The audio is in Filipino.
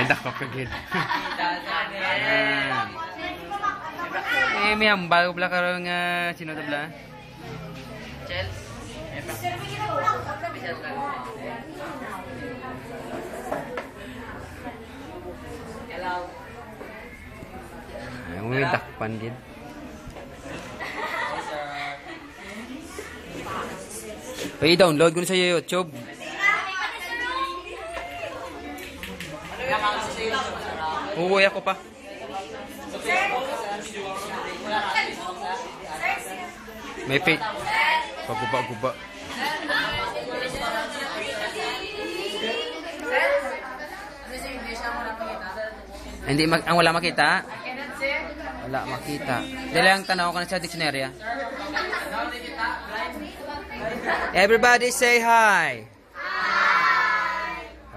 Dako kagid. May hambal bla karon nga sino to bla? May dakpan gid. I-download ko na sa YouTube. Uuwi ako pa. May pay. Paguba-guba. Hindi ang wala makita. Wala makita. Dili ang tanaw ko na sa dictionary. Everybody say hi.